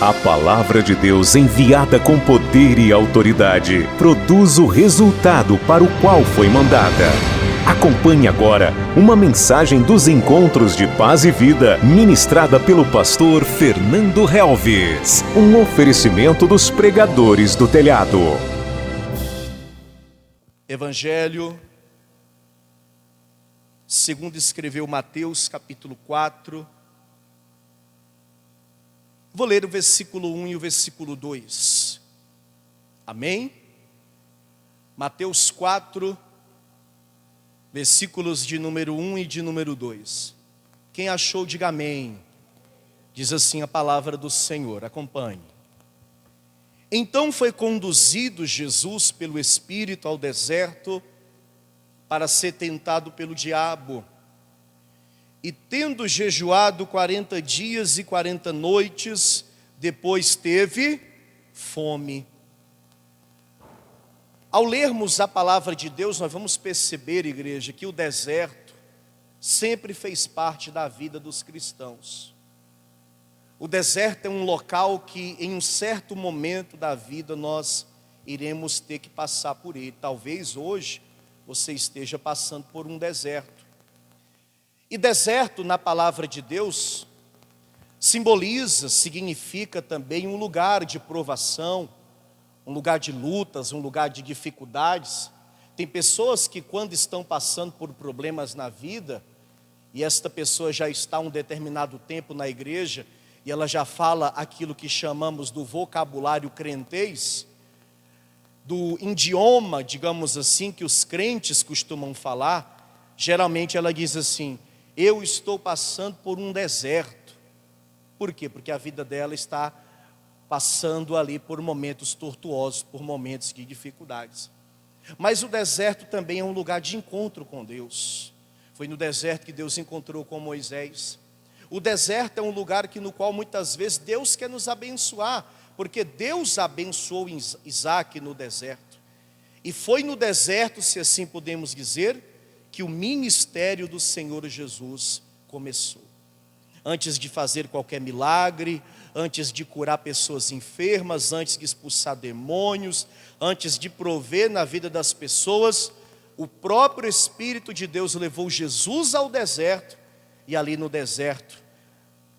A palavra de Deus enviada com poder e autoridade produz o resultado para o qual foi mandada. Acompanhe agora uma mensagem dos Encontros de Paz e Vida, ministrada pelo pastor Fernando Helves. Um oferecimento dos pregadores do telhado. Evangelho, segundo escreveu Mateus, capítulo 4. Vou ler o versículo 1 e o versículo 2. Amém? Mateus 4, versículos de número 1 e de número 2. Quem achou, diga amém. Diz assim a palavra do Senhor, acompanhe. Então foi conduzido Jesus pelo Espírito ao deserto para ser tentado pelo diabo. E tendo jejuado 40 dias e 40 noites, depois teve fome. Ao lermos a palavra de Deus, nós vamos perceber, igreja, que o deserto sempre fez parte da vida dos cristãos. O deserto é um local que em um certo momento da vida nós iremos ter que passar por ele. Talvez hoje você esteja passando por um deserto. E deserto, na palavra de Deus, significa também um lugar de provação, um lugar de lutas, um lugar de dificuldades. Tem pessoas que quando estão passando por problemas na vida, e esta pessoa já está um determinado tempo na igreja, e ela já fala aquilo que chamamos do vocabulário crentez, do idioma, digamos assim, que os crentes costumam falar. Geralmente ela diz assim: eu estou passando por um deserto. Por quê? Porque a vida dela está passando ali por momentos tortuosos, por momentos de dificuldades. Mas o deserto também é um lugar de encontro com Deus. Foi no deserto que Deus encontrou com Moisés. O deserto é um lugar no qual muitas vezes Deus quer nos abençoar, porque Deus abençoou Isaac no deserto. E foi no deserto, se assim podemos dizer, que o ministério do Senhor Jesus começou. Antes de fazer qualquer milagre, antes de curar pessoas enfermas, antes de expulsar demônios, antes de prover na vida das pessoas, o próprio Espírito de Deus levou Jesus ao deserto, e ali no deserto,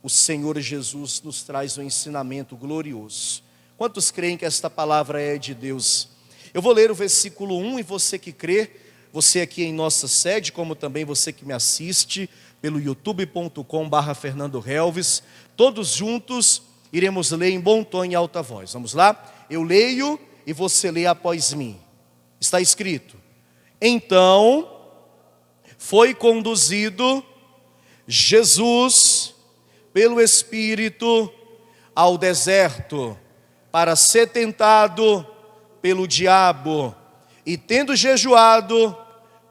o Senhor Jesus nos traz um ensinamento glorioso. Quantos creem que esta palavra é de Deus? Eu vou ler o versículo 1, e você que crê, você aqui em nossa sede, como também você que me assiste pelo youtube.com/Fernando Helves, todos juntos iremos ler em bom tom e alta voz. Vamos lá? Eu leio e você lê após mim. Está escrito: então foi conduzido Jesus pelo Espírito ao deserto para ser tentado pelo diabo. E tendo jejuado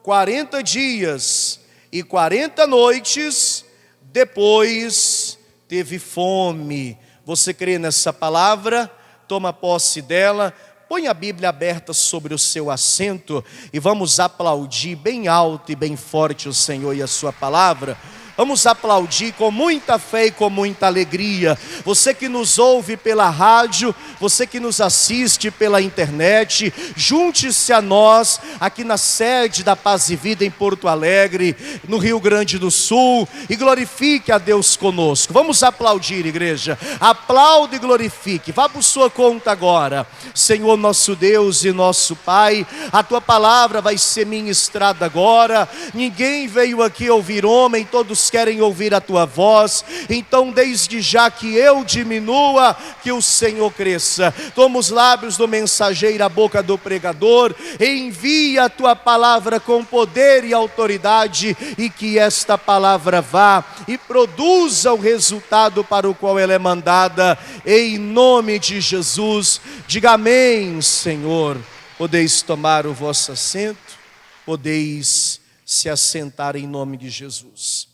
40 dias e 40 noites, depois teve fome. Você crê nessa palavra? Toma posse dela. Põe a Bíblia aberta sobre o seu assento e vamos aplaudir bem alto e bem forte o Senhor e a sua palavra. Vamos aplaudir com muita fé e com muita alegria. Você que nos ouve pela rádio, você que nos assiste pela internet, junte-se a nós aqui na sede da Paz e Vida em Porto Alegre, no Rio Grande do Sul, e glorifique a Deus conosco. Vamos aplaudir, igreja. Aplaude e glorifique. Vá por sua conta agora. Senhor nosso Deus e nosso Pai, a tua palavra vai ser ministrada agora. Ninguém veio aqui ouvir homem, todos querem ouvir a tua voz. Então desde já que eu diminua, que o Senhor cresça. Toma os lábios do mensageiro, a boca do pregador, envia a tua palavra com poder e autoridade, e que esta palavra vá e produza o resultado para o qual ela é mandada, em nome de Jesus. Diga amém, Senhor. Podeis tomar o vosso assento, podeis se assentar em nome de Jesus.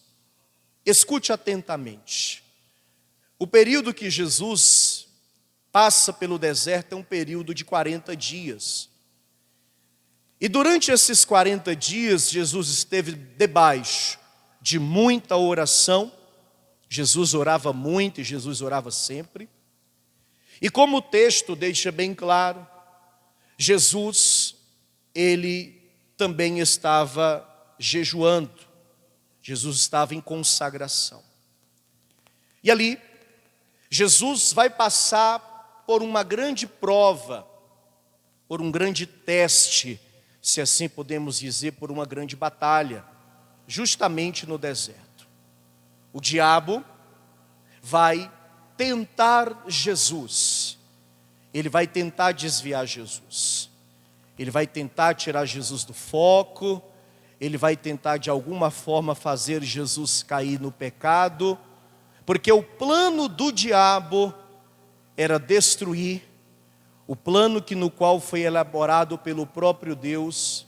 Escute atentamente. O período que Jesus passa pelo deserto é um período de 40 dias. E durante esses 40 dias, Jesus esteve debaixo de muita oração. Jesus orava muito e Jesus orava sempre. E como o texto deixa bem claro, Jesus, ele também estava jejuando. Jesus estava em consagração. E ali, Jesus vai passar por uma grande prova, por um grande teste, se assim podemos dizer, por uma grande batalha, justamente no deserto. O diabo vai tentar Jesus, ele vai tentar desviar Jesus, ele vai tentar tirar Jesus do foco, ele vai tentar de alguma forma fazer Jesus cair no pecado, porque o plano do diabo era destruir o plano no qual foi elaborado pelo próprio Deus,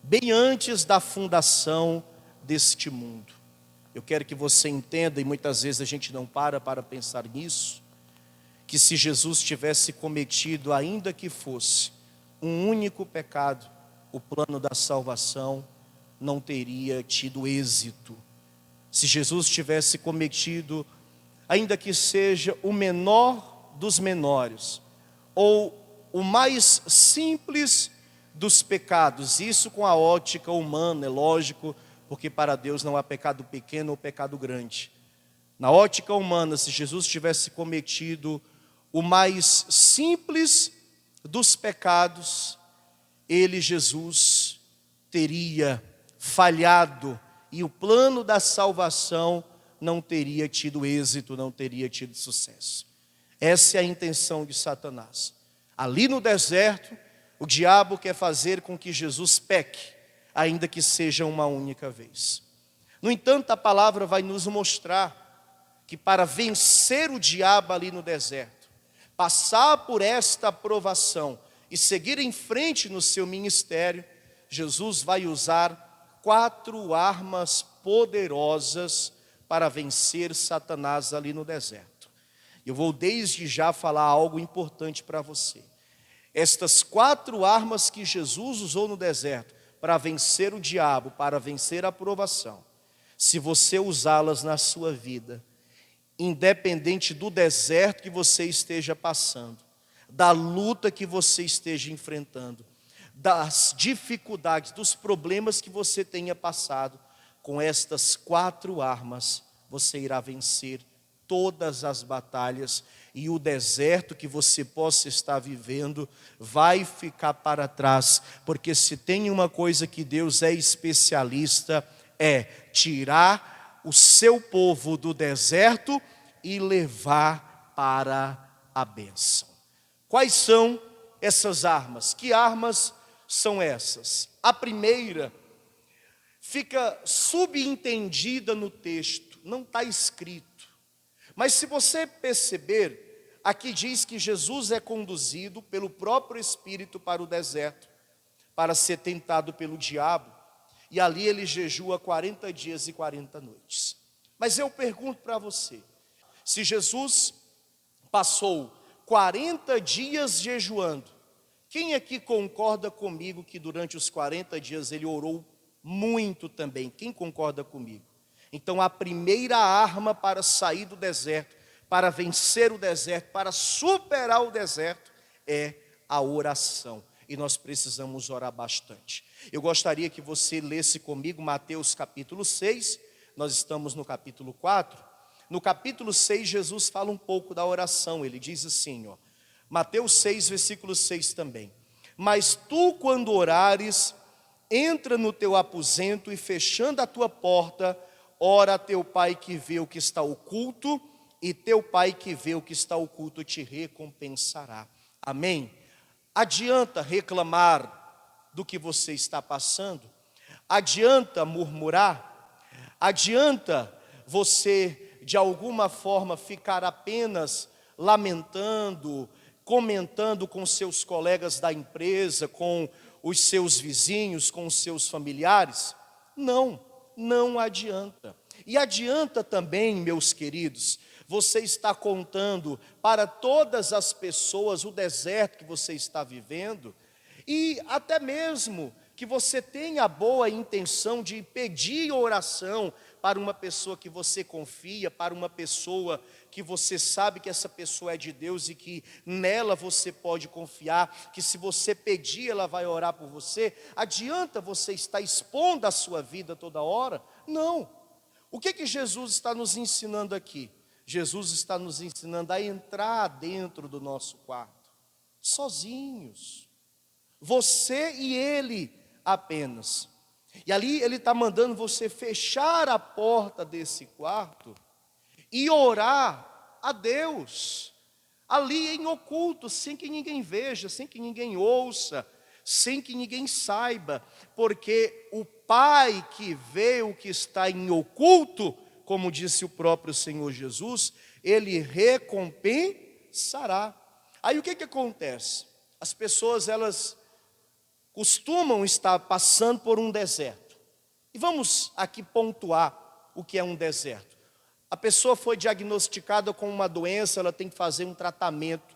bem antes da fundação deste mundo. Eu quero que você entenda, e muitas vezes a gente não para pensar nisso, que se Jesus tivesse cometido, ainda que fosse, um único pecado, o plano da salvação não teria tido êxito. Se Jesus tivesse cometido, ainda que seja o menor dos menores, ou o mais simples dos pecados, isso com a ótica humana, é lógico, porque para Deus não há pecado pequeno ou pecado grande. Na ótica humana, se Jesus tivesse cometido o mais simples dos pecados, ele, Jesus, teria falhado e o plano da salvação não teria tido êxito, não teria tido sucesso. Essa é a intenção de Satanás. Ali no deserto, o diabo quer fazer com que Jesus peque, ainda que seja uma única vez. No entanto, a palavra vai nos mostrar que para vencer o diabo ali no deserto, passar por esta aprovação e seguir em frente no seu ministério, Jesus vai usar 4 armas poderosas para vencer Satanás ali no deserto. Eu vou desde já falar algo importante para você. Estas 4 armas que Jesus usou no deserto para vencer o diabo, para vencer a aprovação, se você usá-las na sua vida, independente do deserto que você esteja passando, da luta que você esteja enfrentando, das dificuldades, dos problemas que você tenha passado, com estas 4 armas, você irá vencer todas as batalhas, e o deserto que você possa estar vivendo vai ficar para trás, porque se tem uma coisa que Deus é especialista, é tirar o seu povo do deserto e levar para a bênção. Quais são essas armas? Que armas são essas? A primeira fica subentendida no texto, não está escrito. Mas se você perceber, aqui diz que Jesus é conduzido pelo próprio Espírito para o deserto, para ser tentado pelo diabo, e ali ele jejua 40 dias e 40 noites. Mas eu pergunto para você, se Jesus passou 40 dias jejuando, quem aqui concorda comigo que durante os 40 dias ele orou muito também? Quem concorda comigo? Então a primeira arma para sair do deserto, para vencer o deserto, para superar o deserto, é a oração. E nós precisamos orar bastante. Eu gostaria que você lesse comigo Mateus capítulo 6, nós estamos no capítulo 4. No capítulo 6, Jesus fala um pouco da oração, ele diz assim, Mateus 6, versículo 6 também. Mas tu, quando orares, entra no teu aposento e fechando a tua porta, ora a teu pai que vê o que está oculto, e teu pai que vê o que está oculto te recompensará. Amém? Adianta reclamar do que você está passando? Adianta murmurar? Adianta você, de alguma forma, ficar apenas lamentando, comentando com seus colegas da empresa, com os seus vizinhos, com os seus familiares? Não adianta. E adianta também, meus queridos, você está contando para todas as pessoas o deserto que você está vivendo, e até mesmo que você tenha a boa intenção de pedir oração para uma pessoa que você confia, para uma pessoa que você sabe que essa pessoa é de Deus e que nela você pode confiar, que se você pedir ela vai orar por você, adianta você estar expondo a sua vida toda hora? Não. O que Jesus está nos ensinando aqui? Jesus está nos ensinando a entrar dentro do nosso quarto, sozinhos, você e Ele apenas. E ali Ele está mandando você fechar a porta desse quarto e orar a Deus, ali em oculto, sem que ninguém veja, sem que ninguém ouça, sem que ninguém saiba, porque o Pai que vê o que está em oculto, como disse o próprio Senhor Jesus, Ele recompensará. Aí o que acontece? As pessoas, elas costumam estar passando por um deserto. E vamos aqui pontuar o que é um deserto. A pessoa foi diagnosticada com uma doença, ela tem que fazer um tratamento,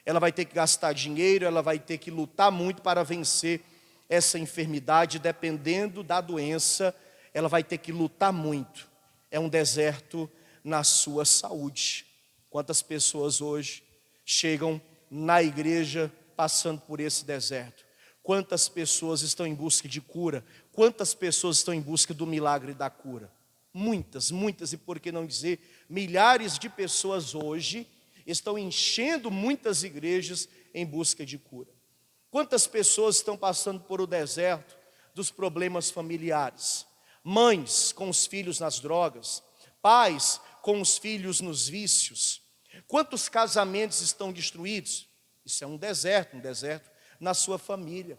ela vai ter que gastar dinheiro, ela vai ter que lutar muito para vencer essa enfermidade, dependendo da doença, ela vai ter que lutar muito. É um deserto na sua saúde. Quantas pessoas hoje chegam na igreja passando por esse deserto? Quantas pessoas estão em busca de cura? Quantas pessoas estão em busca do milagre da cura? Muitas, muitas, e por que não dizer, milhares de pessoas hoje estão enchendo muitas igrejas em busca de cura. Quantas pessoas estão passando por o deserto dos problemas familiares? Mães com os filhos nas drogas, pais com os filhos nos vícios. Quantos casamentos estão destruídos? Isso é um deserto na sua família.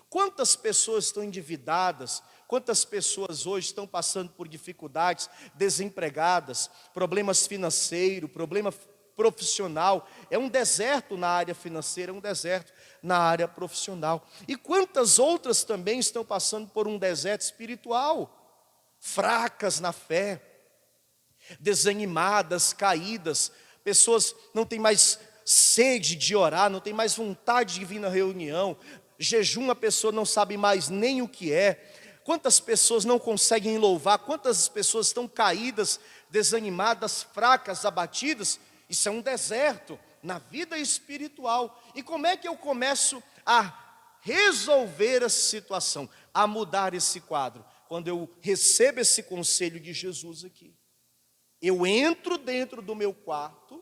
Quantas pessoas estão endividadas? Quantas pessoas hoje estão passando por dificuldades, desempregadas, problemas financeiros, problema profissional? É um deserto na área financeira, é um deserto na área profissional. E quantas outras também estão passando por um deserto espiritual? Fracas na fé, desanimadas, caídas. Pessoas não têm mais sede de orar, não tem mais vontade de vir na reunião. Jejum, a pessoa não sabe mais nem o que é. Quantas pessoas não conseguem louvar? Quantas pessoas estão caídas, desanimadas, fracas, abatidas? Isso é um deserto na vida espiritual. E como é que eu começo a resolver essa situação, a mudar esse quadro? Quando eu recebo esse conselho de Jesus aqui. Eu entro dentro do meu quarto,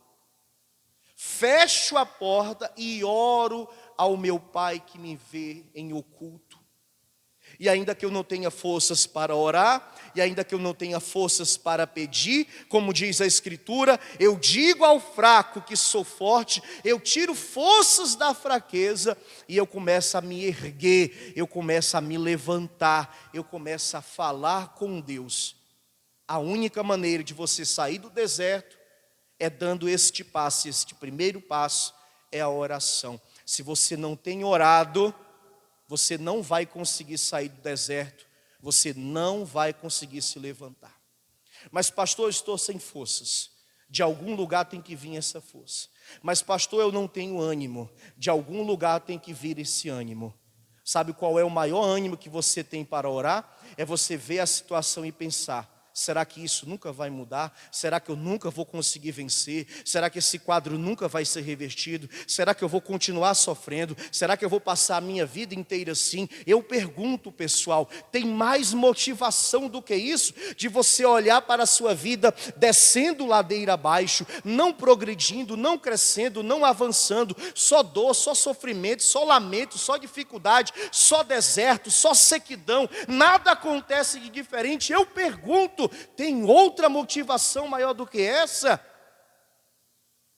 fecho a porta e oro ao meu Pai que me vê em oculto. E ainda que eu não tenha forças para orar, e ainda que eu não tenha forças para pedir, como diz a Escritura, eu digo ao fraco que sou forte, eu tiro forças da fraqueza, e eu começo a me erguer, eu começo a me levantar, eu começo a falar com Deus. A única maneira de você sair do deserto é dando este passo, este primeiro passo é a oração. Se você não tem orado, você não vai conseguir sair do deserto, você não vai conseguir se levantar. Mas pastor, eu estou sem forças. De algum lugar tem que vir essa força. Mas pastor, eu não tenho ânimo. De algum lugar tem que vir esse ânimo. Sabe qual é o maior ânimo que você tem para orar? É você ver a situação e pensar: será que isso nunca vai mudar? Será que eu nunca vou conseguir vencer? Será que esse quadro nunca vai ser revertido? Será que eu vou continuar sofrendo? Será que eu vou passar a minha vida inteira assim? Eu pergunto, pessoal, tem mais motivação do que isso? De você olhar para a sua vida descendo ladeira abaixo, não progredindo, não crescendo, não avançando, só dor, só sofrimento, só lamento, só dificuldade, só deserto, só sequidão, nada acontece de diferente. Eu pergunto, tem outra motivação maior do que essa?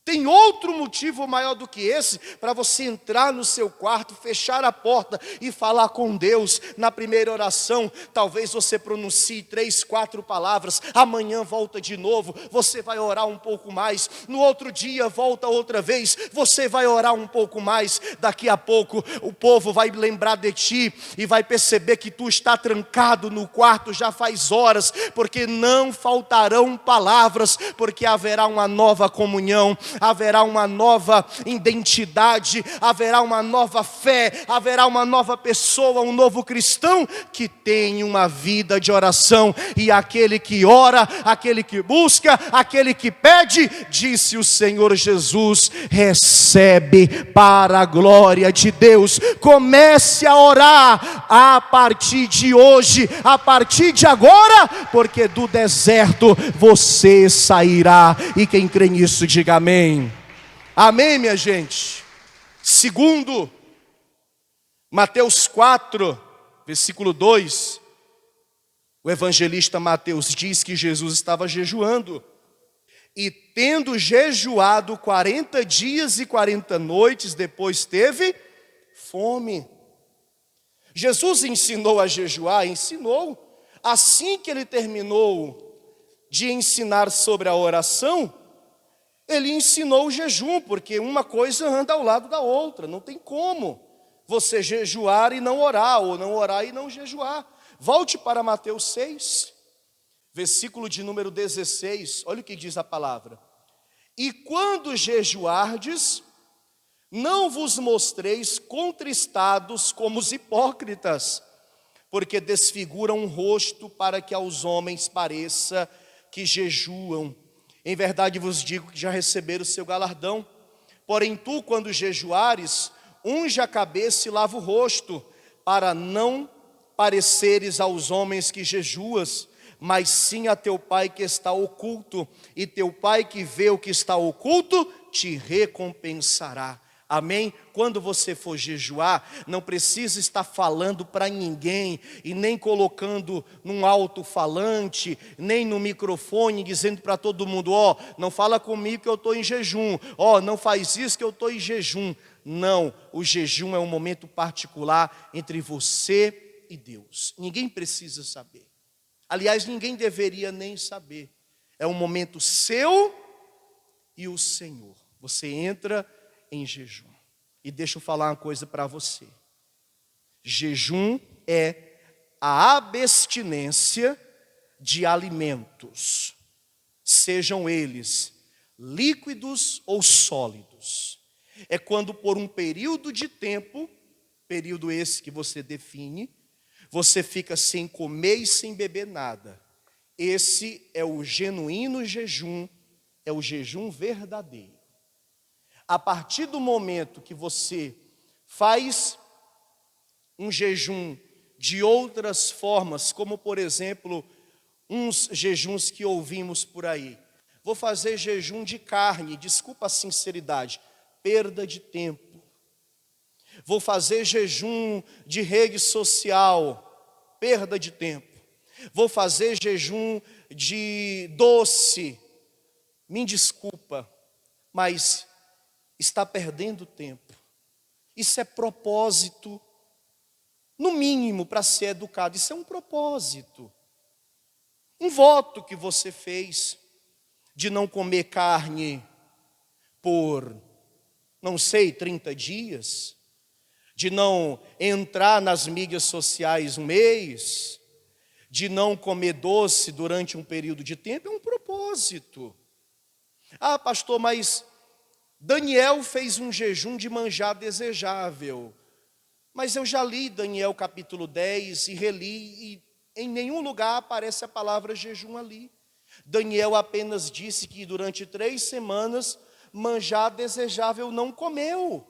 Tem outro motivo maior do que esse para você entrar no seu quarto, fechar a porta e falar com Deus? Na primeira oração, talvez você pronuncie 3, 4 palavras. Amanhã volta de novo, você vai orar um pouco mais. No outro dia volta outra vez, você vai orar um pouco mais. Daqui a pouco o povo vai lembrar de ti e vai perceber que tu está trancado no quarto já faz horas, porque não faltarão palavras, porque haverá uma nova comunhão, haverá uma nova identidade, haverá uma nova fé, haverá uma nova pessoa, um novo cristão que tem uma vida de oração. E aquele que ora, aquele que busca, aquele que pede, disse o Senhor Jesus, recebe para a glória de Deus. Comece a orar a partir de hoje, a partir de agora, porque do deserto você sairá. E quem crê nisso, diga amém. Amém, minha gente. Segundo, Mateus 4, versículo 2, o evangelista Mateus diz que Jesus estava jejuando. E tendo jejuado 40 dias e 40 noites, depois teve fome. Jesus ensinou a jejuar? Ensinou. Assim que ele terminou de ensinar sobre a oração, ele ensinou o jejum, porque uma coisa anda ao lado da outra. Não tem como você jejuar e não orar, ou não orar e não jejuar. Volte para Mateus 6, versículo de número 16. Olha o que diz a palavra. E quando jejuardes, não vos mostreis contristados como os hipócritas, porque desfiguram o rosto para que aos homens pareça que jejuam. Em verdade vos digo que já receberam o seu galardão. Porém tu, quando jejuares, unge a cabeça e lava o rosto, para não pareceres aos homens que jejuas, mas sim a teu Pai que está oculto, e teu Pai que vê o que está oculto, te recompensará. Amém? Quando você for jejuar, não precisa estar falando para ninguém, e nem colocando num alto-falante, nem no microfone, dizendo para todo mundo, não fala comigo que eu estou em jejum, não faz isso que eu estou em jejum. Não, o jejum é um momento particular entre você e Deus. Ninguém precisa saber. Aliás, ninguém deveria nem saber. É um momento seu e o Senhor. Você entra em jejum. E deixa eu falar uma coisa para você. Jejum é a abstinência de alimentos, sejam eles líquidos ou sólidos. É quando por um período de tempo, período esse que você define, você fica sem comer e sem beber nada. Esse é o genuíno jejum, é o jejum verdadeiro. A partir do momento que você faz um jejum de outras formas, como por exemplo, uns jejuns que ouvimos por aí. Vou fazer jejum de carne, desculpa a sinceridade, perda de tempo. Vou fazer jejum de rede social, perda de tempo. Vou fazer jejum de doce, me desculpa, mas está perdendo tempo. Isso é propósito, no mínimo, para ser educado. Isso é um propósito. Um voto que você fez de não comer carne por, não sei, 30 dias, de não entrar nas mídias sociais um mês, de não comer doce durante um período de tempo, é um propósito. Ah, pastor, mas Daniel fez um jejum de manjar desejável. Mas eu já li Daniel capítulo 10 e reli, e em nenhum lugar aparece a palavra jejum ali. Daniel apenas disse que durante 3 semanas manjar desejável não comeu.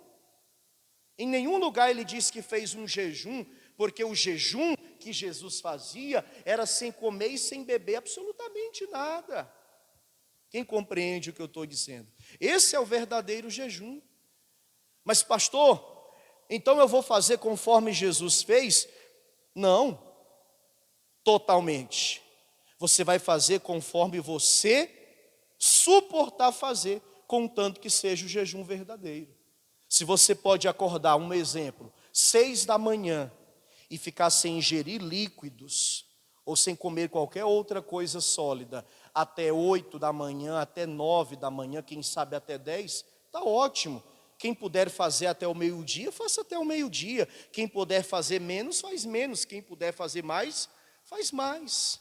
Em nenhum lugar ele disse que fez um jejum, porque o jejum que Jesus fazia era sem comer e sem beber absolutamente nada. Quem compreende o que eu estou dizendo? Esse é o verdadeiro jejum. Mas pastor, então eu vou fazer conforme Jesus fez? Não, totalmente. Você vai fazer conforme você suportar fazer, contanto que seja o jejum verdadeiro. Se você pode acordar, um exemplo, 6 da manhã e ficar sem ingerir líquidos, ou sem comer qualquer outra coisa sólida, até 8 da manhã, até 9 da manhã, quem sabe até 10, está ótimo. Quem puder fazer até o meio-dia, faça até o meio-dia. Quem puder fazer menos, faz menos. Quem puder fazer mais, faz mais.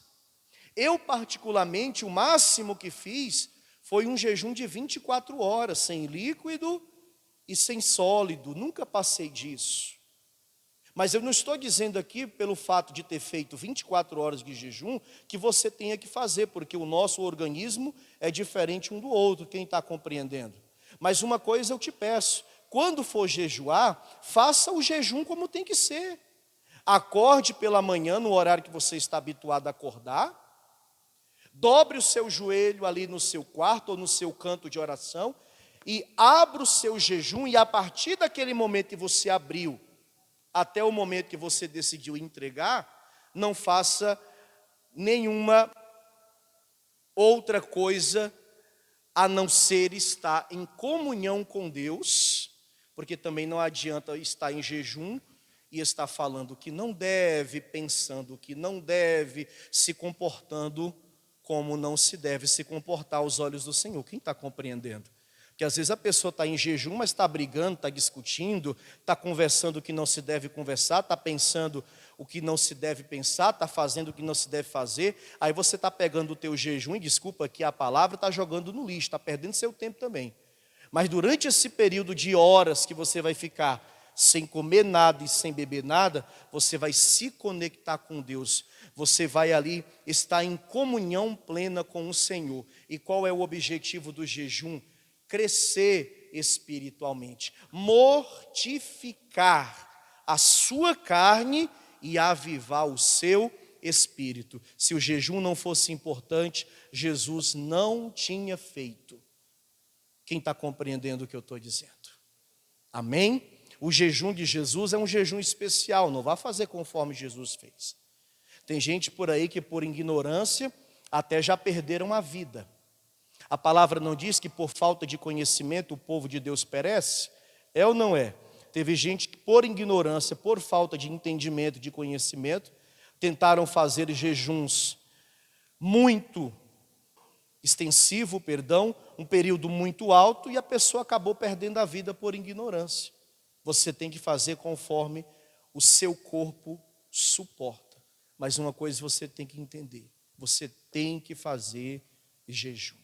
Eu particularmente, o máximo que fiz Foi um jejum de 24 horas, sem líquido e sem sólido. Nunca passei disso. Mas eu não estou dizendo aqui, pelo fato de ter feito 24 horas de jejum, que você tenha que fazer, porque o nosso organismo é diferente um do outro, quem está compreendendo? Mas uma coisa eu te peço, quando for jejuar, faça o jejum como tem que ser. Acorde pela manhã, no horário que você está habituado a acordar, dobre o seu joelho ali no seu quarto ou no seu canto de oração, e abra o seu jejum, e a partir daquele momento que você abriu, até o momento que você decidiu entregar, não faça nenhuma outra coisa a não ser estar em comunhão com Deus, porque também não adianta estar em jejum e estar falando que não deve, pensando que não deve, se comportando como não se deve se comportar aos olhos do Senhor. Quem está compreendendo? Porque às vezes a pessoa está em jejum, mas está brigando, está discutindo, está conversando o que não se deve conversar, está pensando o que não se deve pensar, está fazendo o que não se deve fazer. Aí você está pegando o teu jejum, e desculpa aqui a palavra, está jogando no lixo, está perdendo seu tempo também. Mas durante esse período de horas que você vai ficar sem comer nada e sem beber nada, você vai se conectar com Deus. Você vai ali estar em comunhão plena com o Senhor. E qual é o objetivo do jejum? Crescer espiritualmente, mortificar a sua carne e avivar o seu espírito. Se o jejum não fosse importante, Jesus não tinha feito. Quem está compreendendo o que eu estou dizendo? Amém? O jejum de Jesus é um jejum especial, não vá fazer conforme Jesus fez. Tem gente por aí que por ignorância até já perderam a vida. A palavra não diz que por falta de conhecimento o povo de Deus perece? É ou não é? Teve gente que por ignorância, por falta de entendimento, de conhecimento, tentaram fazer jejuns muito extensivo, um período muito alto, e a pessoa acabou perdendo a vida por ignorância. Você tem que fazer conforme o seu corpo suporta. Mas uma coisa você tem que entender, você tem que fazer jejum.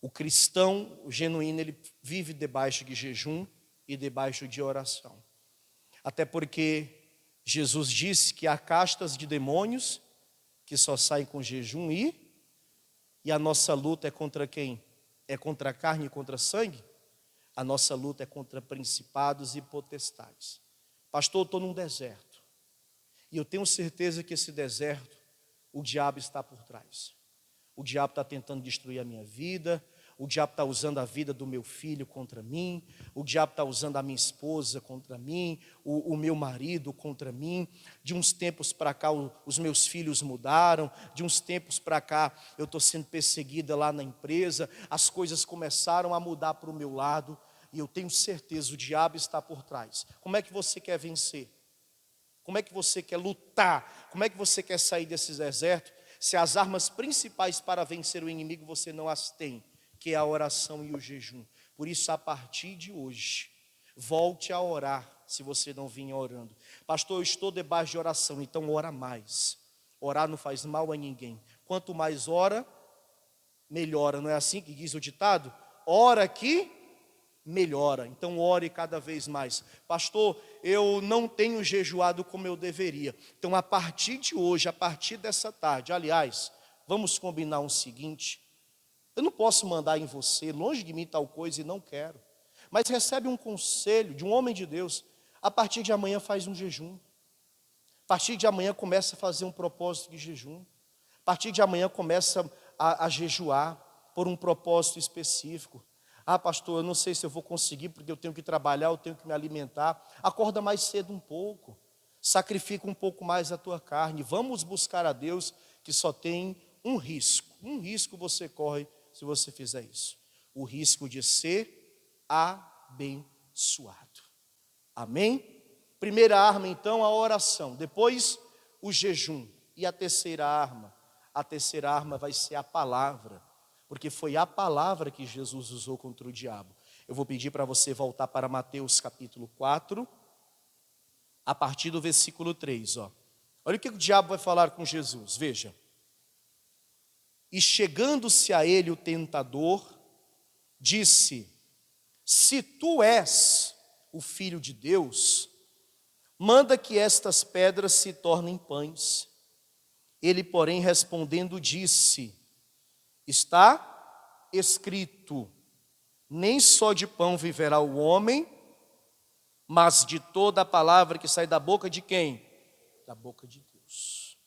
O cristão genuíno, ele vive debaixo de jejum e debaixo de oração. Até porque Jesus disse que há castas de demônios que só saem com jejum e a nossa luta é contra quem? É contra a carne e contra sangue? A nossa luta é contra principados e potestades. Pastor, eu estou num deserto. E eu tenho certeza que esse deserto, o diabo está por trás. O diabo está tentando destruir a minha vida. O diabo está usando a vida do meu filho contra mim. O diabo está usando a minha esposa contra mim. O meu marido contra mim. De uns tempos para cá, os meus filhos mudaram. De uns tempos para cá, eu estou sendo perseguida lá na empresa. As coisas começaram a mudar para o meu lado. E eu tenho certeza, o diabo está por trás. Como é que você quer vencer? Como é que você quer lutar? Como é que você quer sair desse deserto? Se as armas principais para vencer o inimigo você não as tem, que é a oração e o jejum. Por isso, a partir de hoje, volte a orar, se você não vinha orando. Pastor, eu estou debaixo de oração, então ora mais. Orar não faz mal a ninguém. Quanto mais ora, melhora. Não é assim que diz o ditado? Ora que melhora. Então ore cada vez mais. Pastor, eu não tenho jejuado como eu deveria. Então, a partir de hoje, a partir dessa tarde, aliás, vamos combinar o seguinte. Eu não posso mandar em você, longe de mim tal coisa, e não quero. Mas recebe um conselho de um homem de Deus. A partir de amanhã faz um jejum. A partir de amanhã começa a fazer um propósito de jejum. A partir de amanhã começa a jejuar por um propósito específico. Ah, pastor, eu não sei se eu vou conseguir, porque eu tenho que trabalhar, eu tenho que me alimentar. Acorda mais cedo um pouco. Sacrifica um pouco mais a tua carne. Vamos buscar a Deus, que só tem um risco. Um risco você corre se você fizer isso. O risco de ser abençoado. Amém? Primeira arma, então, a oração. Depois, o jejum. E a terceira arma? A terceira arma vai ser a palavra. Porque foi a palavra que Jesus usou contra o diabo. Eu vou pedir para você voltar para Mateus capítulo 4, a partir do versículo 3. Olha o que o diabo vai falar com Jesus, veja. E chegando-se a ele o tentador, disse: se tu és o Filho de Deus, manda que estas pedras se tornem pães. Ele, porém, respondendo, disse: está escrito, nem só de pão viverá o homem, mas de toda a palavra que sai da boca de quem? Da boca de Deus.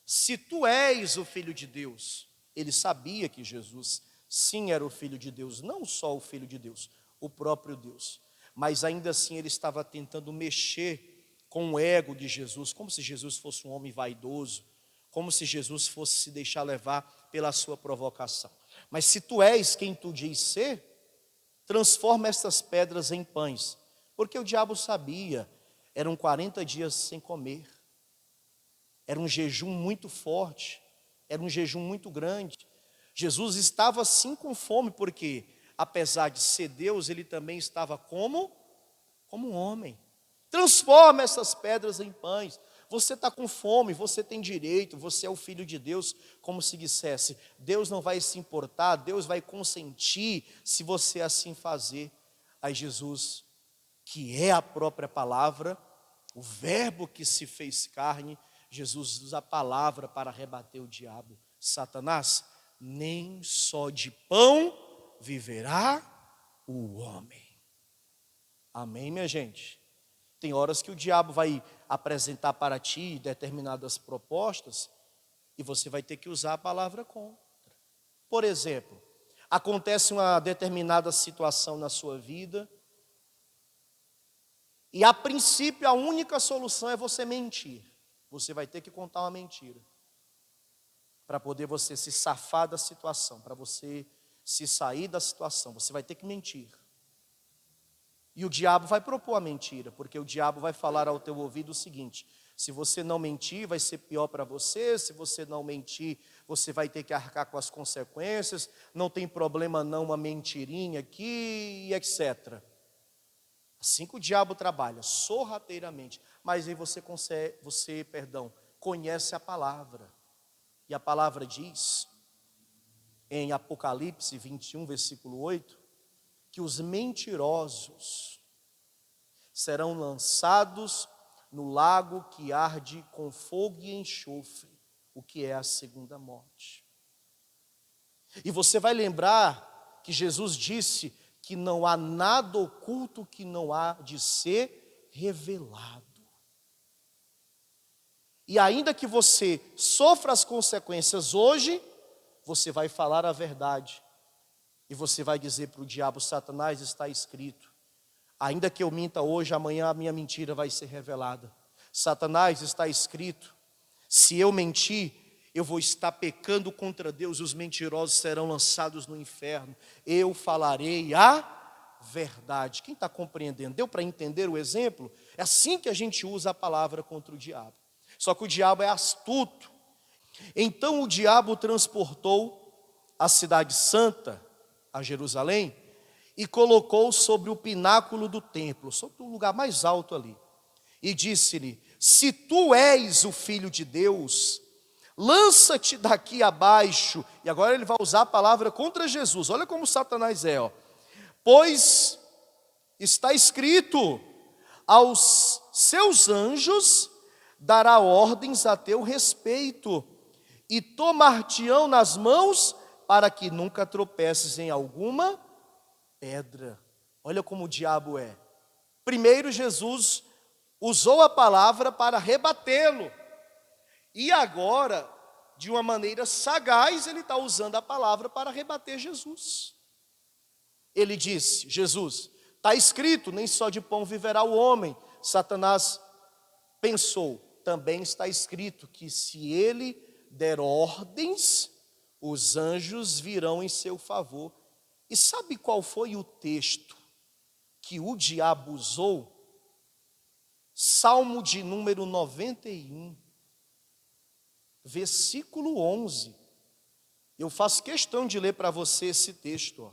Se tu és o Filho de Deus, ele sabia que Jesus sim era o Filho de Deus, não só o Filho de Deus, o próprio Deus. Mas ainda assim ele estava tentando mexer com o ego de Jesus, como se Jesus fosse um homem vaidoso, como se Jesus fosse se deixar levar pela sua provocação. Mas se tu és quem tu diz ser, transforma estas pedras em pães. Porque o diabo sabia, eram 40 dias sem comer. Era um jejum muito forte, era um jejum muito grande. Jesus estava sim com fome, porque apesar de ser Deus, ele também estava como um homem. Transforma essas pedras em pães. Você está com fome, você tem direito, você é o Filho de Deus, como se dissesse, Deus não vai se importar, Deus vai consentir se você assim fazer. Aí Jesus, que é a própria palavra, o verbo que se fez carne, Jesus usa a palavra para rebater o diabo. Satanás, nem só de pão viverá o homem. Amém, minha gente? Tem horas que o diabo vai apresentar para ti determinadas propostas e você vai ter que usar a palavra contra. Por exemplo, acontece uma determinada situação na sua vida e a princípio a única solução é você mentir. Você vai ter que contar uma mentira para poder você se safar da situação, para você se sair da situação. Você vai ter que mentir. E o diabo vai propor a mentira, porque o diabo vai falar ao teu ouvido o seguinte: se você não mentir, vai ser pior para você. Se você não mentir, você vai ter que arcar com as consequências. Não tem problema não, uma mentirinha aqui, etc. Assim que o diabo trabalha, sorrateiramente. Mas aí você conhece a palavra. E a palavra diz, em Apocalipse 21, versículo 8, que os mentirosos serão lançados no lago que arde com fogo e enxofre, o que é a segunda morte. E você vai lembrar que Jesus disse que não há nada oculto que não há de ser revelado. E ainda que você sofra as consequências hoje, você vai falar a verdade. E você vai dizer para o diabo: Satanás, está escrito. Ainda que eu minta hoje, amanhã a minha mentira vai ser revelada. Satanás, está escrito. Se eu mentir, eu vou estar pecando contra Deus, os mentirosos serão lançados no inferno. Eu falarei a verdade. Quem está compreendendo? Deu para entender o exemplo? É assim que a gente usa a palavra contra o diabo. Só que o diabo é astuto. Então o diabo transportou a cidade santa, a Jerusalém, e colocou sobre o pináculo do templo, sobre o lugar mais alto ali. E disse-lhe: se tu és o Filho de Deus, lança-te daqui abaixo. E agora ele vai usar a palavra contra Jesus. Olha como Satanás é, ó. Pois está escrito: aos seus anjos dará ordens a teu respeito, e tomar-te-ão nas mãos, para que nunca tropeces em alguma pedra. Olha como o diabo é. Primeiro Jesus usou a palavra para rebatê-lo, e agora, de uma maneira sagaz, ele está usando a palavra para rebater Jesus. Ele disse: Jesus, está escrito, nem só de pão viverá o homem. Satanás pensou: também está escrito que se ele der ordens, os anjos virão em seu favor. E sabe qual foi o texto que o diabo usou? Salmo de número 91, versículo 11. Eu faço questão de ler para você esse texto, ó.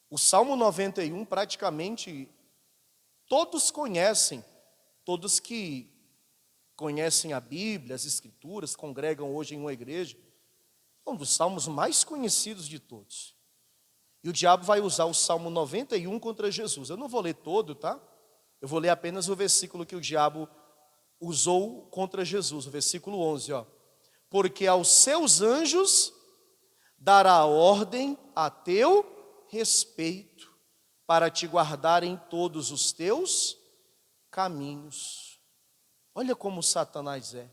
O Salmo 91 praticamente todos conhecem, todos que conhecem a Bíblia, as Escrituras, congregam hoje em uma igreja, um dos salmos mais conhecidos de todos. E o diabo vai usar o Salmo 91 contra Jesus. Eu não vou ler todo, tá? Eu vou ler apenas o versículo que o diabo usou contra Jesus, o versículo 11, ó. Porque aos seus anjos dará ordem a teu respeito, para te guardar em todos os teus caminhos. Olha como Satanás é.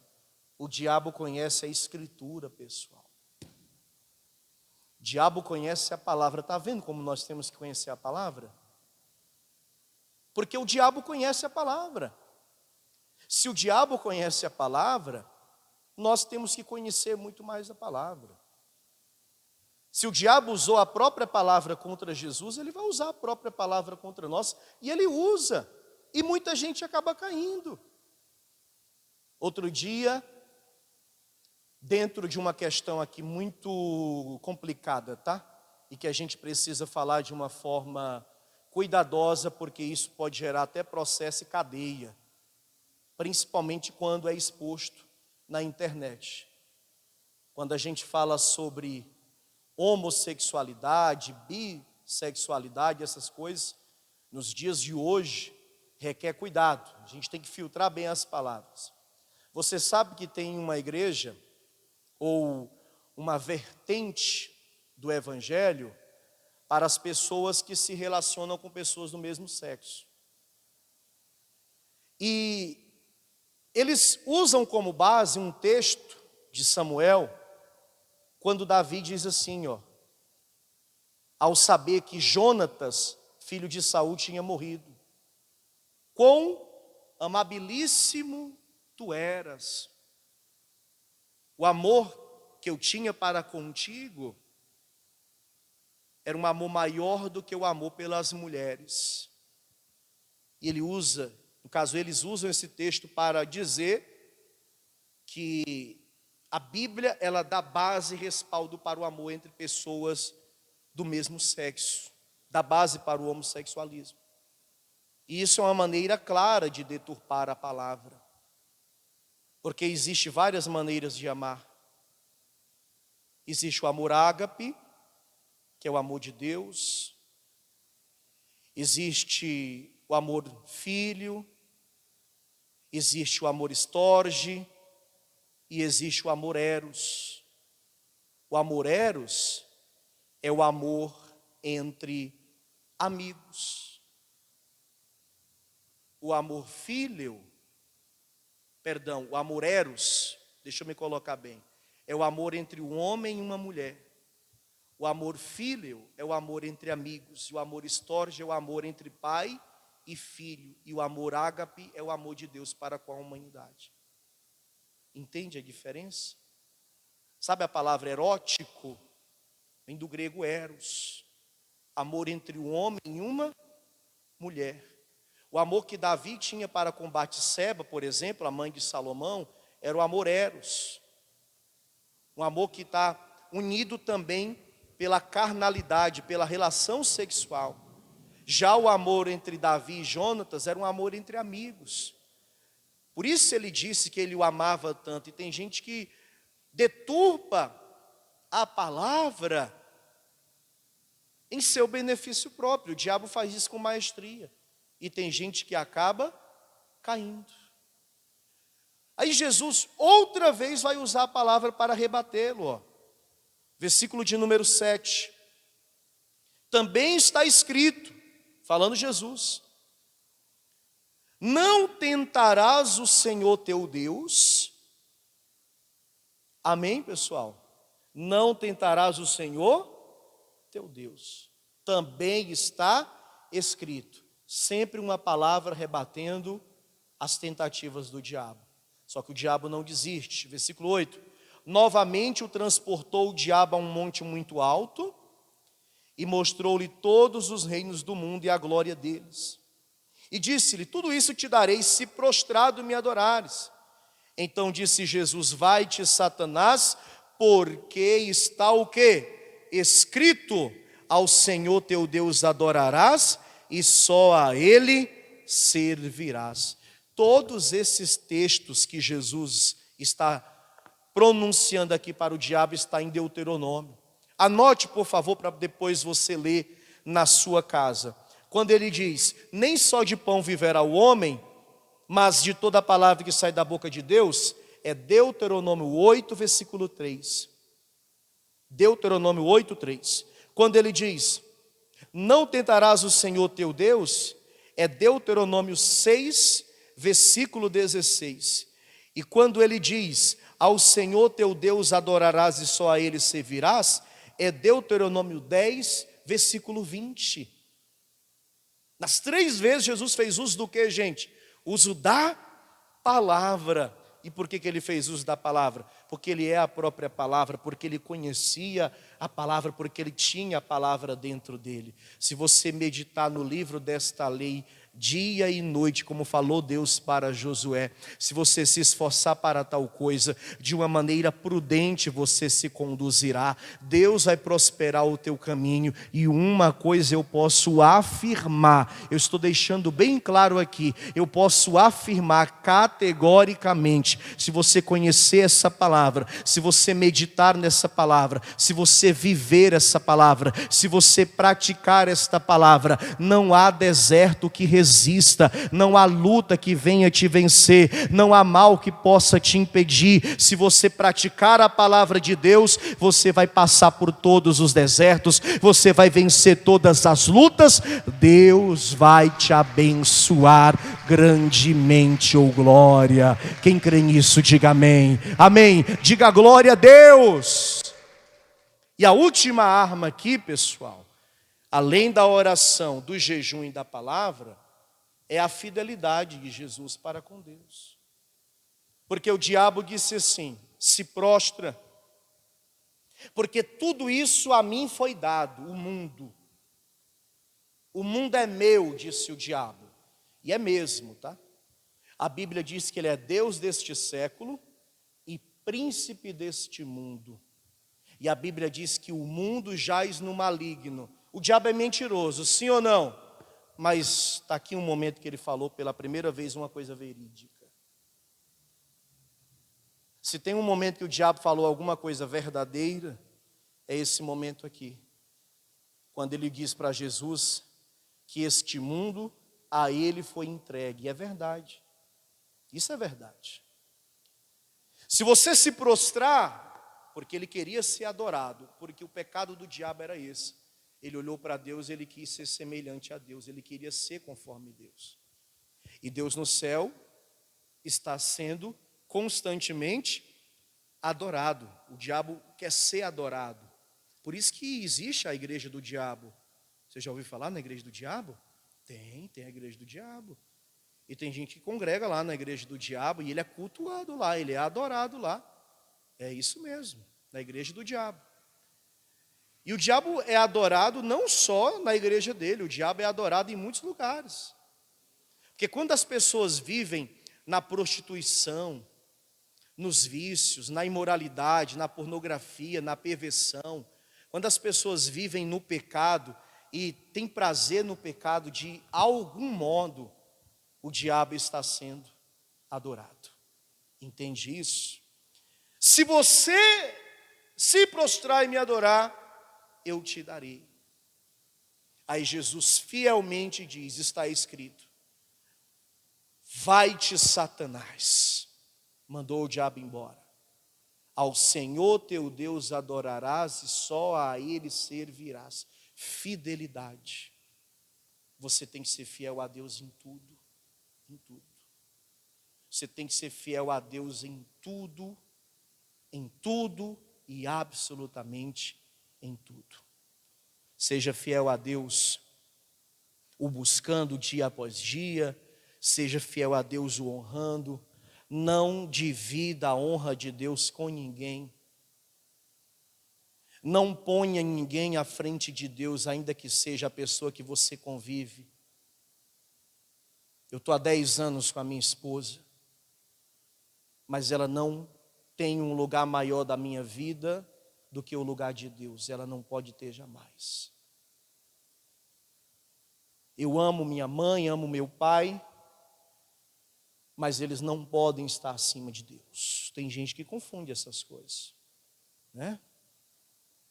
O diabo conhece a Escritura, pessoal. O diabo conhece a palavra. Está vendo como nós temos que conhecer a palavra? Porque o diabo conhece a palavra. Se o diabo conhece a palavra, nós temos que conhecer muito mais a palavra. Se o diabo usou a própria palavra contra Jesus, ele vai usar a própria palavra contra nós, e ele usa, e muita gente acaba caindo. Outro dia, dentro de uma questão aqui muito complicada, tá? E que a gente precisa falar de uma forma cuidadosa, porque isso pode gerar até processo e cadeia, principalmente quando é exposto na internet. Quando a gente fala sobre homossexualidade, bissexualidade, essas coisas, nos dias de hoje, requer cuidado. A gente tem que filtrar bem as palavras. Você sabe que tem uma igreja, ou uma vertente do evangelho, para as pessoas que se relacionam com pessoas do mesmo sexo. E eles usam como base um texto de Samuel, quando Davi diz assim, ó, ao saber que Jonatas, filho de Saul, tinha morrido: quão amabilíssimo tu eras, o amor que eu tinha para contigo era um amor maior do que o amor pelas mulheres. E ele usa, no caso, eles usam esse texto para dizer que a Bíblia, ela dá base e respaldo para o amor entre pessoas do mesmo sexo, dá base para o homossexualismo. E isso é uma maneira clara de deturpar a palavra, porque existe várias maneiras de amar. Existe o amor ágape, que é o amor de Deus. Existe o amor filho, existe o amor estorge, e existe o amor eros. O amor eros é o amor entre amigos. O amor filial, o amor eros, deixa eu me colocar bem, é o amor entre um homem e uma mulher. O amor filial é o amor entre amigos, e o amor estorge é o amor entre pai e filho, e o amor ágape é o amor de Deus para com a humanidade. Entende a diferença? Sabe a palavra erótico? Vem do grego eros, amor entre um homem e uma mulher. O amor que Davi tinha para com Batseba, por exemplo, a mãe de Salomão, era o amor eros. Um amor que está unido também pela carnalidade, pela relação sexual. Já o amor entre Davi e Jonatas era um amor entre amigos. Por isso ele disse que ele o amava tanto. E tem gente que deturpa a palavra em seu benefício próprio. O diabo faz isso com maestria. E tem gente que acaba caindo. Aí Jesus outra vez vai usar a palavra para rebatê-lo, ó. Versículo de número 7. Também está escrito, falando Jesus: não tentarás o Senhor teu Deus. Amém, pessoal? Não tentarás o Senhor teu Deus. Também está escrito. Sempre uma palavra rebatendo as tentativas do diabo. Só que o diabo não desiste. Versículo 8. Novamente o transportou o diabo a um monte muito alto e mostrou-lhe todos os reinos do mundo e a glória deles. E disse-lhe: tudo isso te darei se prostrado me adorares. Então disse Jesus: vai-te, Satanás, porque está o quê? Escrito: ao Senhor teu Deus adorarás e só a Ele servirás. Todos esses textos que Jesus está pronunciando aqui para o diabo está em Deuteronômio. Anote, por favor, para depois você ler na sua casa. Quando ele diz, nem só de pão viverá o homem, mas de toda a palavra que sai da boca de Deus, é Deuteronômio 8, versículo 3. Deuteronômio 8, 3. Quando ele diz, não tentarás o Senhor teu Deus, é Deuteronômio 6, versículo 16. E quando ele diz, ao Senhor teu Deus adorarás e só a ele servirás, é Deuteronômio 10, versículo 20. Nas 3 vezes Jesus fez uso do que, gente? Uso da palavra. E por que ele fez uso da palavra? Porque ele é a própria palavra, porque ele conhecia a palavra, porque ele tinha a palavra dentro dele. Se você meditar no livro desta lei, dia e noite, como falou Deus para Josué, se você se esforçar para tal coisa, de uma maneira prudente você se conduzirá, Deus vai prosperar o teu caminho. E uma coisa eu posso afirmar, eu estou deixando bem claro aqui, eu posso afirmar categoricamente, se você conhecer essa palavra, se você meditar nessa palavra, se você viver essa palavra, se você praticar esta palavra, não há deserto que resista, não há luta que venha te vencer, não há mal que possa te impedir. Se você praticar a palavra de Deus, você vai passar por todos os desertos, você vai vencer todas as lutas, Deus vai te abençoar grandemente, ou glória. Quem crê nisso, diga amém. Amém. Diga glória a Deus. E a última arma aqui, pessoal, além da oração, do jejum e da palavra, é a fidelidade de Jesus para com Deus. Porque o diabo disse assim, se prostra, porque tudo isso a mim foi dado, o mundo. O mundo é meu, disse o diabo. E é mesmo, tá? A Bíblia diz que ele é Deus deste século e príncipe deste mundo. E a Bíblia diz que o mundo jaz no maligno. O diabo é mentiroso, sim ou não? Mas está aqui um momento que ele falou pela primeira vez uma coisa verídica. Se tem um momento que o diabo falou alguma coisa verdadeira, é esse momento aqui. Quando ele diz para Jesus que este mundo a ele foi entregue. E é verdade. Isso é verdade. Se você se prostrar, porque ele queria ser adorado, porque o pecado do diabo era esse. Ele olhou para Deus, ele quis ser semelhante a Deus, ele queria ser conforme Deus. E Deus no céu está sendo constantemente adorado. O diabo quer ser adorado. Por isso que existe a igreja do diabo. Você já ouviu falar na igreja do diabo? Tem a igreja do diabo. E tem gente que congrega lá na igreja do diabo e ele é cultuado lá, ele é adorado lá. É isso mesmo, na igreja do diabo. E o diabo é adorado não só na igreja dele, o diabo é adorado em muitos lugares. Porque quando as pessoas vivem na prostituição, nos vícios, na imoralidade, na pornografia, na perversão, quando as pessoas vivem no pecado e têm prazer no pecado, de algum modo, o diabo está sendo adorado. Entende isso? Se você se prostrar e me adorar, eu te darei. Aí Jesus fielmente diz, está escrito, vai-te Satanás, mandou o diabo embora. Ao Senhor teu Deus adorarás e só a Ele servirás. Fidelidade. Você tem que ser fiel a Deus em tudo, em tudo. Você tem que ser fiel a Deus em tudo e absolutamente em tudo. Seja fiel a Deus o buscando dia após dia, seja fiel a Deus o honrando. Não divida a honra de Deus com ninguém. Não ponha ninguém à frente de Deus, ainda que seja a pessoa que você convive. Eu estou há 10 anos com a minha esposa, mas ela não tem um lugar maior da minha vida do que o lugar de Deus. Ela não pode ter jamais. Eu amo minha mãe, amo meu pai, mas eles não podem estar acima de Deus. Tem gente que confunde essas coisas, né?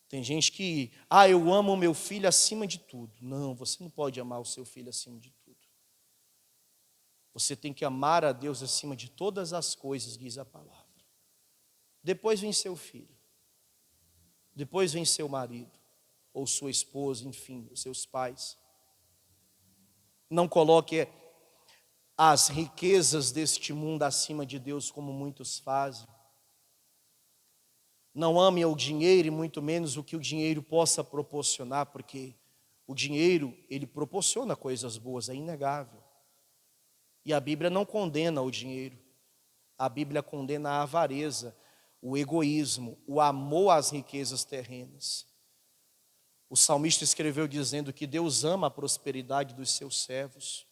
Tem gente que, eu amo o meu filho acima de tudo. Não, você não pode amar o seu filho acima de tudo. Você tem que amar a Deus acima de todas as coisas, diz a palavra. Depois vem seu filho. Depois vem seu marido, ou sua esposa, enfim, os seus pais. Não coloque as riquezas deste mundo acima de Deus, como muitos fazem. Não ame o dinheiro e muito menos o que o dinheiro possa proporcionar, porque o dinheiro, ele proporciona coisas boas, é inegável. E a Bíblia não condena o dinheiro. A Bíblia condena a avareza, o egoísmo, o amor às riquezas terrenas. O salmista escreveu dizendo que Deus ama a prosperidade dos seus servos.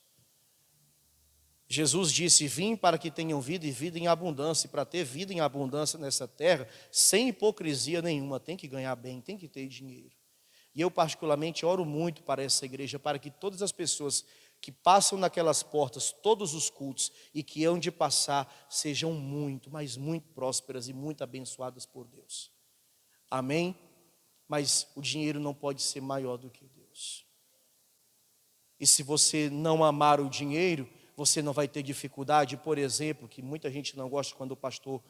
Jesus disse: vim para que tenham vida e vida em abundância. E para ter vida em abundância nessa terra, sem hipocrisia nenhuma, tem que ganhar bem, tem que ter dinheiro. E eu particularmente oro muito para essa igreja, para que todas as pessoas que passam naquelas portas, todos os cultos, e que hão de passar, sejam muito, mas muito prósperas e muito abençoadas por Deus. Amém? Mas o dinheiro não pode ser maior do que Deus. E se você não amar o dinheiro, você não vai ter dificuldade, por exemplo, que muita gente não gosta quando o pastor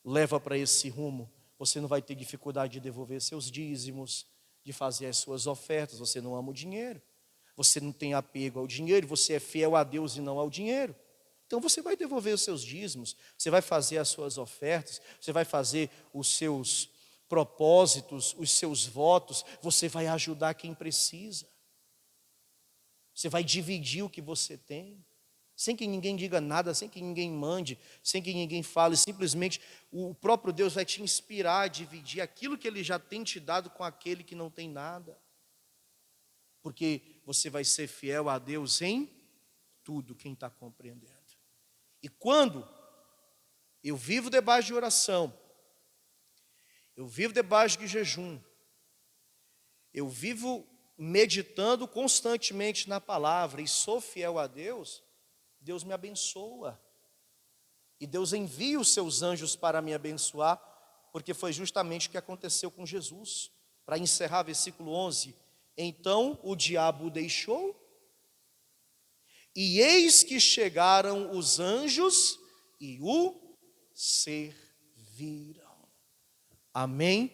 leva para esse rumo, você não vai ter dificuldade de devolver seus dízimos, de fazer as suas ofertas. Você não ama o dinheiro, você não tem apego ao dinheiro, você é fiel a Deus e não ao dinheiro. Então você vai devolver os seus dízimos, você vai fazer as suas ofertas, você vai fazer os seus propósitos, os seus votos, você vai ajudar quem precisa. Você vai dividir o que você tem, sem que ninguém diga nada, sem que ninguém mande, sem que ninguém fale. Simplesmente o próprio Deus vai te inspirar a dividir aquilo que Ele já tem te dado com aquele que não tem nada. Porque você vai ser fiel a Deus em tudo, quem está compreendendo. E quando eu vivo debaixo de oração, eu vivo debaixo de jejum, eu vivo meditando constantemente na palavra e sou fiel a Deus, Deus me abençoa. E Deus envia os seus anjos para me abençoar, porque foi justamente o que aconteceu com Jesus. Para encerrar, versículo 11. Então o diabo o deixou, e eis que chegaram os anjos e o serviram. Amém?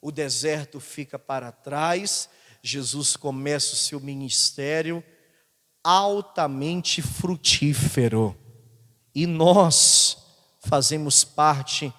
O deserto fica para trás, Jesus começa o seu ministério altamente frutífero. E nós fazemos parte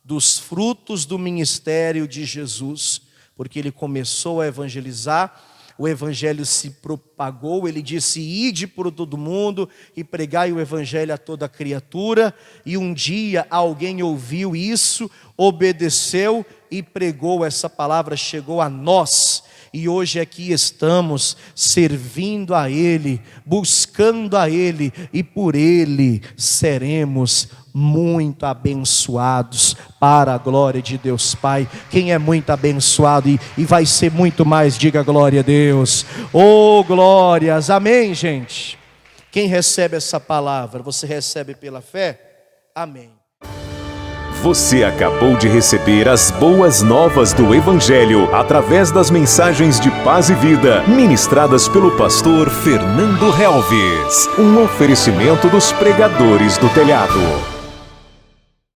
dos frutos do ministério de Jesus, porque Ele começou a evangelizar, o evangelho se propagou, Ele disse: ide por todo mundo e pregai o evangelho a toda criatura. E um dia alguém ouviu isso, obedeceu e pregou essa palavra, chegou a nós. E hoje aqui estamos servindo a Ele, buscando a Ele, e por Ele seremos muito abençoados para a glória de Deus Pai. Quem é muito abençoado e vai ser muito mais, diga glória a Deus. Oh, glórias, amém, gente? Quem recebe essa palavra, você recebe pela fé? Amém. Você acabou de receber as boas novas do Evangelho através das mensagens de paz e vida ministradas pelo pastor Fernando Helves. Um oferecimento dos pregadores do telhado.